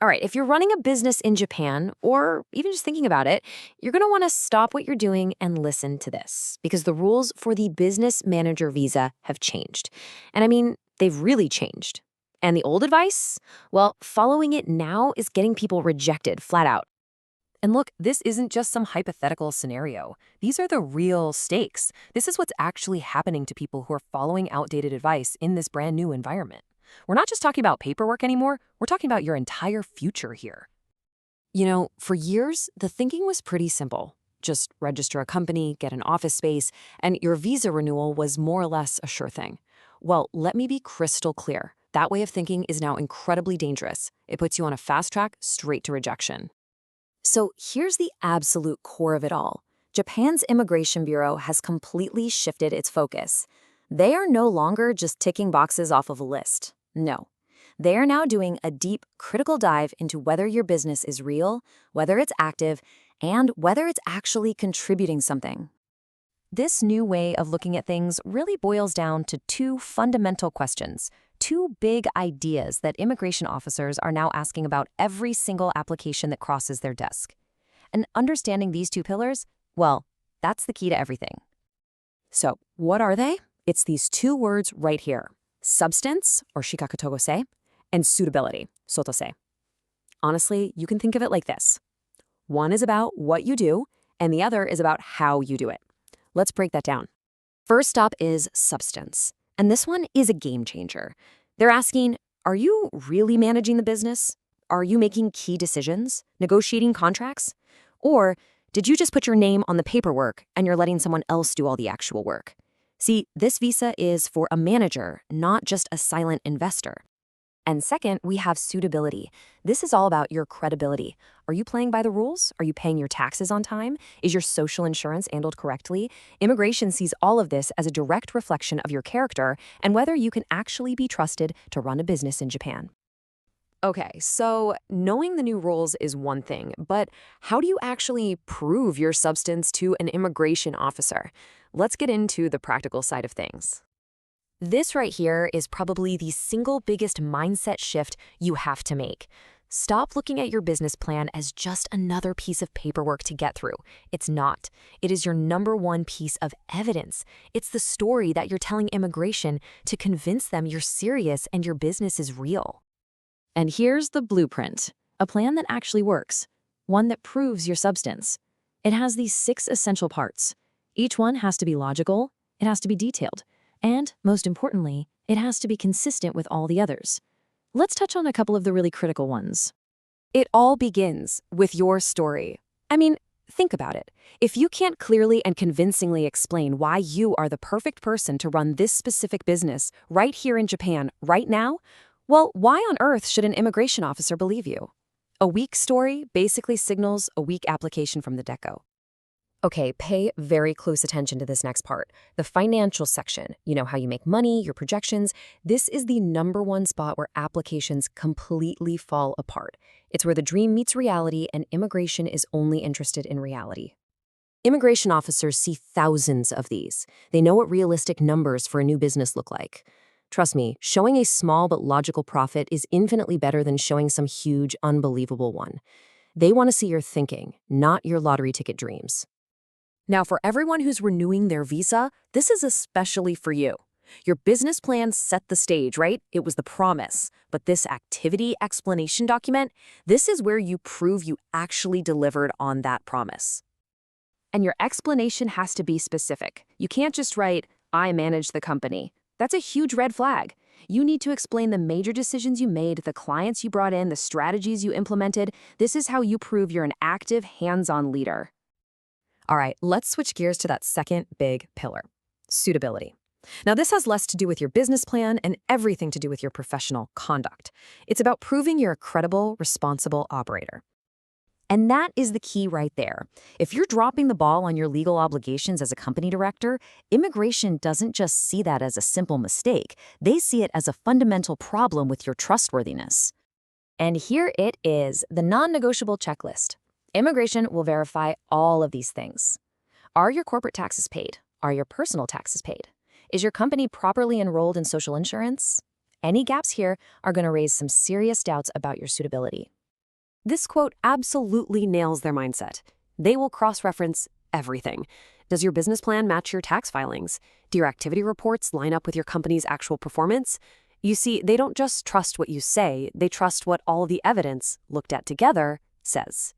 All right, if you're running a business in Japan, or even just thinking about it, you're going to want to stop what you're doing and listen to this, because the rules for the business manager visa have changed. And I mean, they've really changed. And the old advice? Well, following it now is getting people rejected flat out. And look, this isn't just some hypothetical scenario. These are the real stakes. This is what's actually happening to people who are following outdated advice in this brand new environment. We're not just talking about paperwork anymore, we're talking about your entire future here. For years, the thinking was pretty simple. Just register a company, get an office space, and your visa renewal was more or less a sure thing. Well, let me be crystal clear. That way of thinking is now incredibly dangerous. It puts you on a fast track straight to rejection. So here's the absolute core of it all. Japan's Immigration Bureau has completely shifted its focus. They are no longer just ticking boxes off of a list. No. They are now doing a deep, critical dive into whether your business is real, whether it's active, and whether it's actually contributing something. This new way of looking at things really boils down to two fundamental questions, two big ideas that immigration officers are now asking about every single application that crosses their desk. And understanding these two pillars, well, that's the key to everything. So, what are they? It's these two words right here: substance, or shikaku togose, and suitability, sotose. Honestly, you can think of it like this. One is about what you do, and the other is about how you do it. Let's break that down. First up is substance, and this one is a game changer. They're asking, are you really managing the business? Are you making key decisions, negotiating contracts? Or did you just put your name on the paperwork and you're letting someone else do all the actual work? See, this visa is for a manager, not just a silent investor. And second, we have suitability. This is all about your credibility. Are you playing by the rules? Are you paying your taxes on time? Is your social insurance handled correctly? Immigration sees all of this as a direct reflection of your character and whether you can actually be trusted to run a business in Japan. Okay, so knowing the new rules is one thing, but how do you actually prove your substance to an immigration officer? Let's get into the practical side of things. This right here is probably the single biggest mindset shift you have to make. Stop looking at your business plan as just another piece of paperwork to get through. It's not. It is your number one piece of evidence. It's the story that you're telling immigration to convince them you're serious and your business is real. And here's the blueprint, a plan that actually works, one that proves your substance. It has these 6 essential parts. Each one has to be logical, it has to be detailed, and, most importantly, it has to be consistent with all the others. Let's touch on a couple of the really critical ones. It all begins with your story. I mean, think about it. If you can't clearly and convincingly explain why you are the perfect person to run this specific business right here in Japan, right now, well, why on earth should an immigration officer believe you? A weak story basically signals a weak application from the get-go. Okay, pay very close attention to this next part. The financial section, how you make money, your projections. This is the number one spot where applications completely fall apart. It's where the dream meets reality and immigration is only interested in reality. Immigration officers see thousands of these. They know what realistic numbers for a new business look like. Trust me, showing a small but logical profit is infinitely better than showing some huge, unbelievable one. They want to see your thinking, not your lottery ticket dreams. Now, for everyone who's renewing their visa, this is especially for you. Your business plan set the stage, right? It was the promise. But this activity explanation document, this is where you prove you actually delivered on that promise. And your explanation has to be specific. You can't just write, "I manage the company." That's a huge red flag. You need to explain the major decisions you made, the clients you brought in, the strategies you implemented. This is how you prove you're an active, hands-on leader. All right, let's switch gears to that second big pillar, suitability. Now, this has less to do with your business plan and everything to do with your professional conduct. It's about proving you're a credible, responsible operator. And that is the key right there. If you're dropping the ball on your legal obligations as a company director, immigration doesn't just see that as a simple mistake. They see it as a fundamental problem with your trustworthiness. And here it is, the non-negotiable checklist. Immigration will verify all of these things. Are your corporate taxes paid? Are your personal taxes paid? Is your company properly enrolled in social insurance? Any gaps here are going to raise some serious doubts about your suitability. This quote absolutely nails their mindset. They will cross-reference everything. Does your business plan match your tax filings? Do your activity reports line up with your company's actual performance? You see, they don't just trust what you say, they trust what all the evidence, looked at together, says.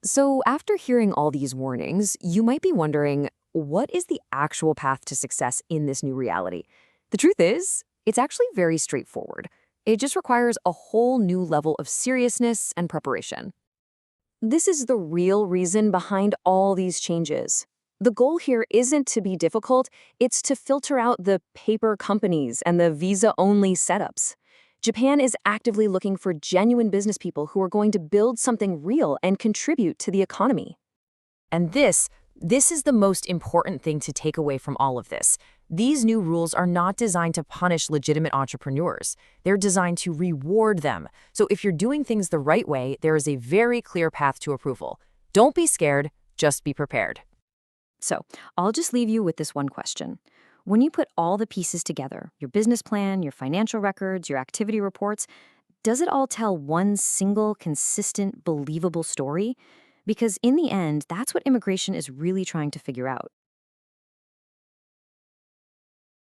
So after hearing all these warnings, you might be wondering, what is the actual path to success in this new reality? The truth is, it's actually very straightforward. It just requires a whole new level of seriousness and preparation. This is the real reason behind all these changes. The goal here isn't to be difficult, it's to filter out the paper companies and the visa-only setups. Japan is actively looking for genuine business people who are going to build something real and contribute to the economy. And this is the most important thing to take away from all of this. These new rules are not designed to punish legitimate entrepreneurs. They're designed to reward them. So if you're doing things the right way, there is a very clear path to approval. Don't be scared, just be prepared. So I'll just leave you with this one question. When you put all the pieces together, your business plan, your financial records, your activity reports, does it all tell one single, consistent, believable story? Because in the end, that's what immigration is really trying to figure out.